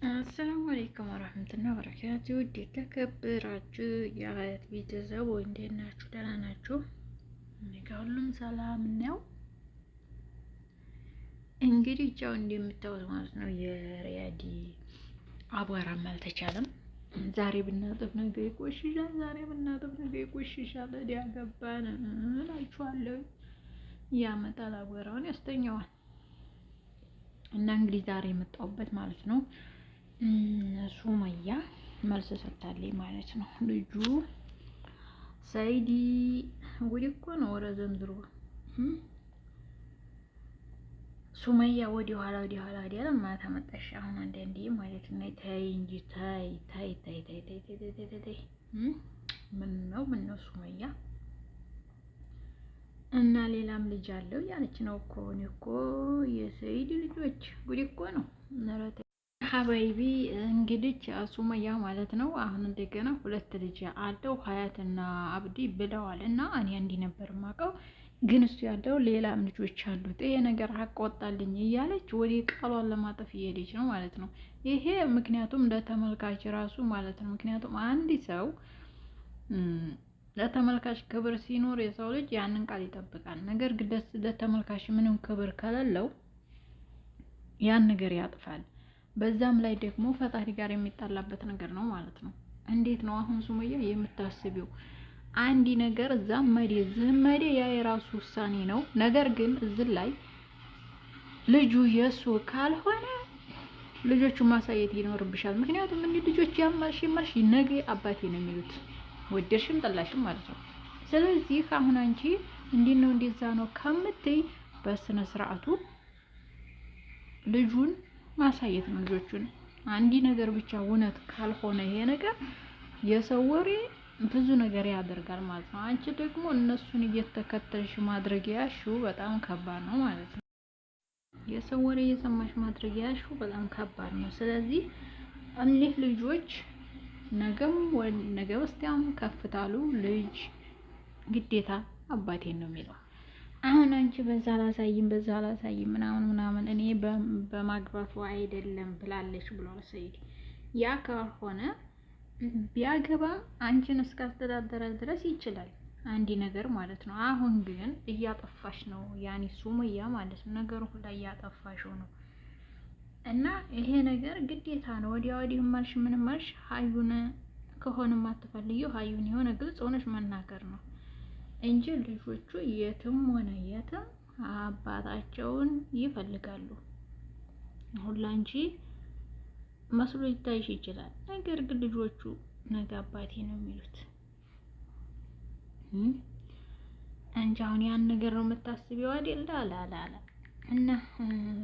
አሰላሙ አለይኩም ወራህመቱላሂ ወበረካቱ። ውድ የተከበራችሁ የሀያት ቤተሰብ እንዴት ናችሁ? ደህና ናችሁ? እኔ ጋር ሁሉም ሰላም ነው። እንግዲህ ቻው እንደምታዩት ማለት ነው የሪያዲ አቧራም አልተቻለም። ዛሬ ብናጥብ ነገ ይቆሽሻል፣ ዛሬ ብናጥብ ነገ ይቆሽሻል። ያገባን እላችኋለሁ። ያመጣል አቧራውን ያስተኛዋል። እና እንግዲህ ዛሬ የመጣሁበት ማለት ነው ሱመያ መልስ ሰጥታለች ማለት ነው። ልጁ ሰይዲ ጉድ እኮ ነው። ወረ ዘንድሮ ሱመያ ወዲ ኋላ አይደል ማታ መጣሽ። አሁን አንዳንዴ ማለት ነው ታይ እንጂ ታይ ምን ነው ሱመያ እና ሌላም ልጅ አለው ያለች ነው እኮ እኔ እኮ የሰይድ ልጆች ጉድ እኮ ነው። ነረተ ሀባይቢ እንግዲህ ሱመያ ማለት ነው አሁን እንደገና ሁለት ልጅ አለው ሀያትና አብዲ ብለዋል። እና እኔ እንዲህ ነበር የማውቀው፣ ግን እሱ ያለው ሌላም ልጆች አሉት። ይሄ ነገር አቆጣልኝ እያለች ወደ ቃሏን ለማጠፍ እየሄደች ነው ማለት ነው። ይሄ ምክንያቱም ለተመልካች ራሱ ማለት ነው። ምክንያቱም አንድ ሰው ለተመልካች ክብር ሲኖር የሰው ልጅ ያንን ቃል ይጠብቃል። ነገር ግን ለተመልካች ምንም ክብር ከሌለው ያን ነገር ያጥፋል። በዛም ላይ ደግሞ ፈጣሪ ጋር የሚጣላበት ነገር ነው ማለት ነው። እንዴት ነው አሁን ሱመያ የምታስቢው? አንዲ ነገር ዛመዴ ዝመዴ ያ የራሱ ውሳኔ ነው። ነገር ግን እዚህ ላይ ልጁ የሱ ካልሆነ ልጆቹን ማሳየት ይኖርብሻል። ምክንያቱም እንዲህ ልጆች ያማሽ ነገ አባቴ ነው የሚሉት ወደድሽም ጠላሽም ማለት ነው። ስለዚህ አሁን አንቺ እንዴት ነው እንደዛ ነው ከምትይ በስነ ስርዓቱ ልጁን ማሳየት ነው። ልጆቹን አንዲ ነገር ብቻ እውነት ካልሆነ ይሄ ነገር የሰው ወሬ ብዙ ነገር ያደርጋል ማለት ነው። አንቺ ደግሞ እነሱን እየተከተልሽ ማድረግ ያልሽው በጣም ከባድ ነው ማለት ነው። የሰው ወሬ እየሰማሽ ማድረግ ያልሽው በጣም ከባድ ነው። ስለዚህ እኒህ ልጆች ነገ በስቲያም ከፍታሉ ልጅ ግዴታ አባቴን ነው የሚለው። አሁን አንቺ በዛ አላሳይም ምናምን እኔ በማግባቱ አይደለም ብላለች ብሏል ሰይድ። ያ ካልሆነ ቢያገባም አንቺን እስካስተዳደረ ድረስ ይችላል አንዲ ነገር ማለት ነው። አሁን ግን እያጠፋሽ ነው ያኒ ሱመያ ማለት ነው። ነገሩ ሁላ እያጠፋሽው ነው። እና ይሄ ነገር ግዴታ ነው። ወዲህ ማልሽ ምን ማልሽ ሀዩን ከሆነ ማትፈልጊው ሀዩን የሆነ ግልጽ ሆነሽ መናገር ነው እንጂ ልጆቹ የትም ሆነ የትም አባታቸውን ይፈልጋሉ። አሁን ላንቺ መስሎ ይታይሽ ይችላል። ነገር ግን ልጆቹ ነገ አባቴ ነው የሚሉት እንጂ አሁን ያን ነገር ነው የምታስቢው አይደል? ላላላ እና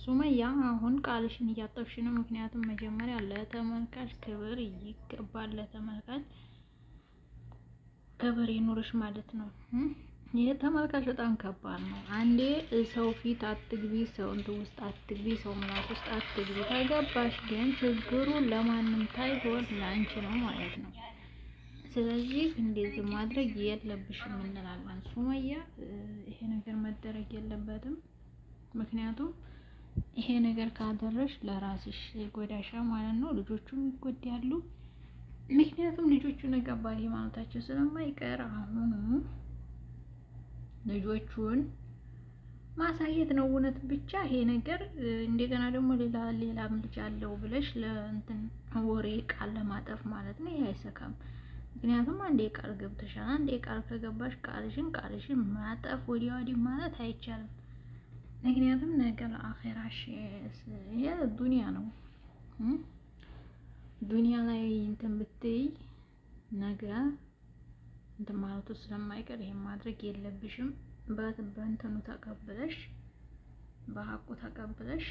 ሱመያ አሁን ቃልሽን እያጠፍሽ ነው። ምክንያቱም መጀመሪያ ለተመልካች ክብር ይገባል። ለተመልካች ክብር ይኖርሽ ማለት ነው። ይሄ ተመልካች በጣም ከባድ ነው። አንዴ ሰው ፊት አትግቢ፣ ሰው እንትን ውስጥ አትግቢ፣ ሰው ምላስ ውስጥ አትግቢ። ተገባሽ ግን ችግሩ ለማንም ታይሆን ለአንቺ ነው ማለት ነው። ስለዚህ እንደዚህ ማድረግ የለብሽም እንላለን። ሱመያ ይሄ ነገር መደረግ የለበትም። ምክንያቱም ይሄ ነገር ካደረሽ ለራስሽ ጎዳሻ ማለት ነው። ልጆቹም ይጎዳሉ። ምክንያቱም ልጆቹ ነገ አባቴ ማለታቸው ስለማይቀር አሁን ልጆቹን ማሳየት ነው እውነት ብቻ ይሄ ነገር። እንደገና ደግሞ ሌላም ልጅ አለው ብለሽ ለእንትን ወሬ ቃል ለማጠፍ ማለት ነው። ይሄ አይሰካም። ምክንያቱም አንዴ ቃል ገብተሻል። አንዴ ቃል ከገባሽ ቃልሽን ማጠፍ ወዲህ ማለት አይቻልም። ምክንያቱም ነገ ለአኺራሽ ይሄ ዱንያ ነው። ዱንያ ላይ እንትን ብትይ ነገ እንትን ማለቱ ስለማይቀር ይሄን ማድረግ የለብሽም። በእንትኑ ተቀብለሽ በሐቁ ተቀብለሽ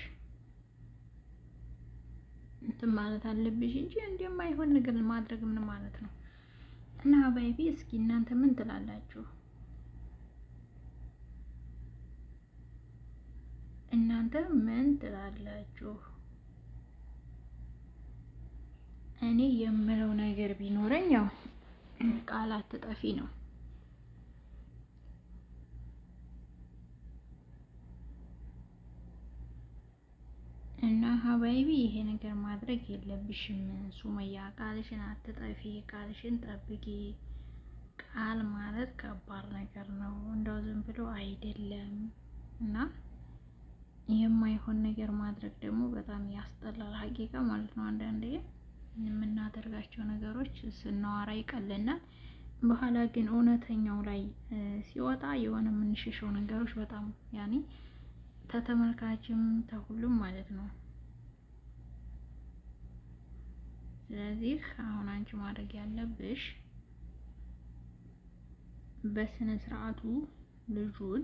እንትን ማለት አለብሽ እንጂ እንደማይሆን ነገር ማድረግ ምን ማለት ነው? እና ባይቢ እስኪ እናንተ ምን ትላላችሁ? እናንተ ምን ትላላችሁ? እኔ የምለው ነገር ቢኖረኝ ያው ቃላት ጠፊ ነው። እና ሀባይቢ ይሄ ነገር ማድረግ የለብሽም ሱመያ። ቃልሽን አትጠፊ፣ ቃልሽን ጠብቂ። ቃል ማለት ከባድ ነገር ነው፣ እንደው ዝም ብሎ አይደለም። እና የማይሆን ነገር ማድረግ ደግሞ በጣም ያስጠላል ሀቂቃ ማለት ነው። አንዳንዴ የምናደርጋቸው ነገሮች ስናወራ ይቀልናል፣ በኋላ ግን እውነተኛው ላይ ሲወጣ የሆነ የምንሸሸው ነገሮች በጣም ያኔ ተተመልካችም ተሁሉም ማለት ነው። ስለዚህ አሁን አንቺ ማድረግ ያለብሽ በስነ ስርዓቱ ልጁን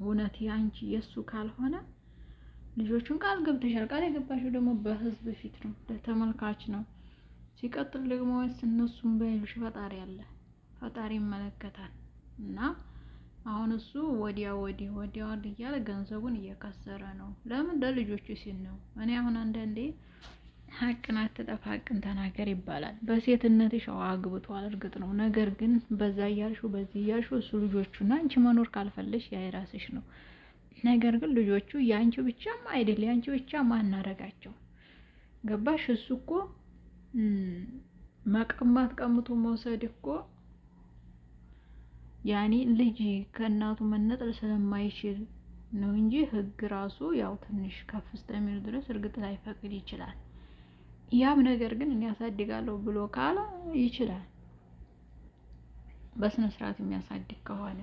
እውነት ያንቺ የሱ ካልሆነ ልጆቹን ቃል ገብተሻል። ቃል የገባሽው ደግሞ በህዝብ ፊት ነው፣ ለተመልካች ነው። ሲቀጥል ደግሞ እነሱም በይልሽ ፈጣሪ አለ፣ ፈጣሪ ይመለከታል። እና አሁን እሱ ወዲያ ወዲህ እያለ ገንዘቡን እየከሰረ ነው። ለምን? ለልጆቹ ሲል ነው። እኔ አሁን አንዳንዴ ሀቅን አትጠፋ ሀቅን ተናገር ይባላል። በሴትነትሽ አግብቷል እርግጥ ነው። ነገር ግን በዛ እያልሽው በዚህ እያልሽው እሱ ልጆቹና አንቺ መኖር ካልፈለሽ ያ የራስሽ ነው። ነገር ግን ልጆቹ ያንቺ ብቻማ አይደል፣ ያንቺ ብቻ ማናረጋቸው ገባሽ? እሱ እኮ መቀማት ቀምቶ መውሰድ እኮ ያኔ ልጅ ከእናቱ መነጠል ስለማይችል ነው እንጂ ህግ ራሱ ያው ትንሽ ከፍ እስከሚል ድረስ እርግጥ ላይፈቅድ ይችላል። ያም ነገር ግን እኔ ያሳድጋለሁ ብሎ ካለ ይችላል፣ በስነ ስርዓት የሚያሳድግ ከሆነ።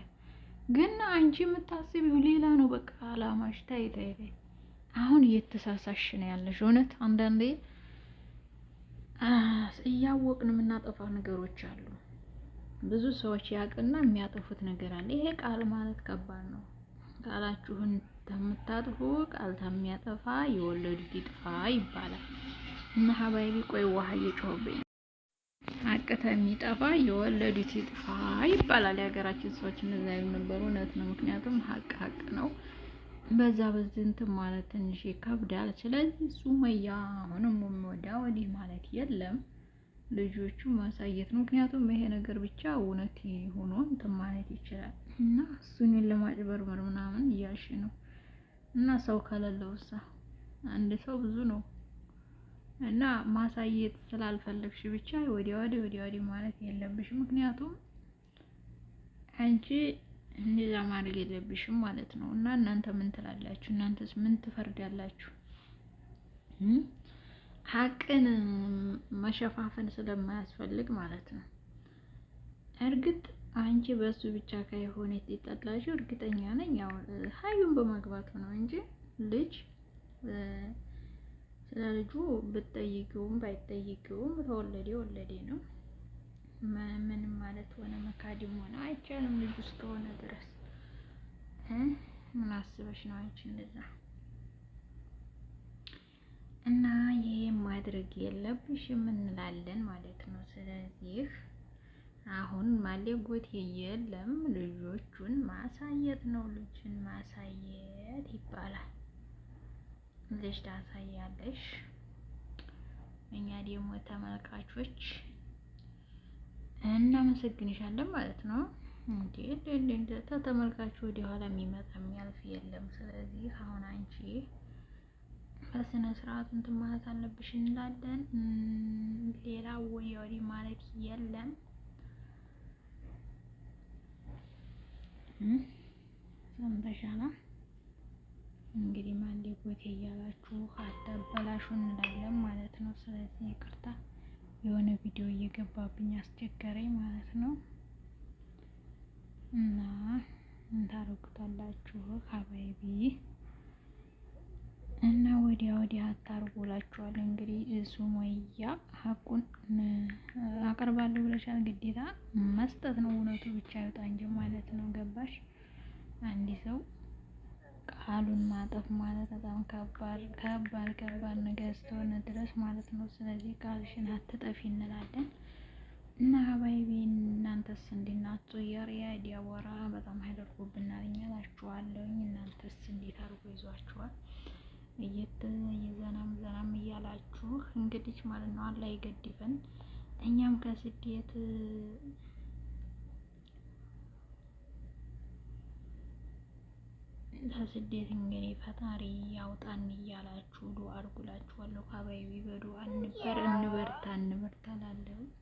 ግን አንቺ የምታስቢው ሌላ ነው። በቃ አላማሽ ታይ። አሁን እየተሳሳሽ ነው ያለሽ። እውነት አንዳንዴ እያወቅን የምናጠፋ ነገሮች አሉ። ብዙ ሰዎች ያውቅና የሚያጠፉት ነገር አለ። ይሄ ቃል ማለት ከባድ ነው። ቃላችሁን ተምታጥፉ ቃል ተሚያጠፋ የወለዱት ይጥፋ ይባላል። እና ሀባይቢ ቆይ ውሃ እየጮህብኝ ሀቅ የሚጠፋ የወለዱት ይጥፋ ይባላል። የሀገራችን ሰዎች እንደዛ ይሉ ነበር። እውነት ነው። ምክንያቱም ሀቅ ነው። በዛ በዚህ እንትን ማለት ትንሽ ይከብዳል። ስለዚህ ሱመያ አሁንም ወዲህ ማለት የለም፣ ልጆቹ ማሳየት ነው። ምክንያቱም ይሄ ነገር ብቻ እውነት ሆኖ እንትን ማለት ይችላል እና እሱን ለማጭበርበር ምናምን እያልሽ ነው። እና ሰው ከሌለውሳ አንድ ሰው ብዙ ነው። እና ማሳየት ስላልፈለግሽ ብቻ ወዲያ ማለት የለብሽ። ምክንያቱም አንቺ እንደዛ ማድረግ የለብሽም ማለት ነው። እና እናንተ ምን ትላላችሁ? እናንተስ ምን ትፈርዳላችሁ? ሀቅን መሸፋፈን ስለማያስፈልግ ማለት ነው። እርግጥ አንቺ በሱ ብቻ ከሆነ የተጠላሽው እርግጠኛ ነኝ ያው ሀዩን በማግባቱ ነው እንጂ ልጅ ስለ ልጁ ብትጠይቂውም ባይጠይቂውም ወለዴ ነው። ምንም ማለት ሆነ መካድም ሆነ አይቻልም። ልጅ ውስጥ ሆነ ድረስ ምን አስበሽ ነው አንቺ እንደዛ? እና ይሄ ማድረግ የለብሽም እንላለን ማለት ነው። ስለዚህ አሁን ማለጎት የለም፣ ልጆቹን ማሳየት ነው። ልጅን ማሳየት ይባላል። ልጅ ታሳያለሽ፣ እኛ ደግሞ ተመልካቾች እናመሰግንሻለን ማለት ነው። እንዴ ተመልካቹ ወደ ኋላ የሚመጣ የሚያልፍ የለም። ስለዚህ አሁን አንቺ በስነ ስርዓት እንትን ማለት አለብሽ እንላለን። ሌላ ወዲህ ማለት የለም። ሰምተሻላ? እንግዲህ ማንዴ ጎቴ እያላችሁ አታበላሹ እንላለን ማለት ነው። ስለዚህ ይቅርታ የሆነ ቪዲዮ እየገባብኝ አስቸገረኝ ማለት ነው። እና እንታረቁታላችሁ ሀባይቢ እና ወዲያ አታርጉላችኋል። እንግዲህ ሱመያ ሀቁን አቀርባለሁ ብለሻል፣ ግዴታ መስጠት ነው። እውነቱ ብቻ ይወጣ እንጂ ማለት ነው። ገባሽ? አንድ ሰው ቃሉን ማጠፍ ማለት በጣም ከባድ ነገር እስከሆነ ድረስ ማለት ነው። ስለዚህ ቃልሽን አትጠፊ እንላለን። እና ሀባይቢ እናንተስ እንዴት ናችሁ? የሪያዲያ ወራ በጣም ያደርጉብናል እላችኋለሁ። እናንተስ እንዴት አድርጎ ይዟችኋል? ዘናም እያላችሁ እንግዲህ ማለት ነው። አላህ ይገድፈን። እኛም ከስደት ከስደት እንግዲህ ፈጣሪ ያውጣን እያላችሁ ዱአ አድርጉላችኋለሁ። ካባይቢ በዱአ እንበርታ እንበርታ እላለሁ።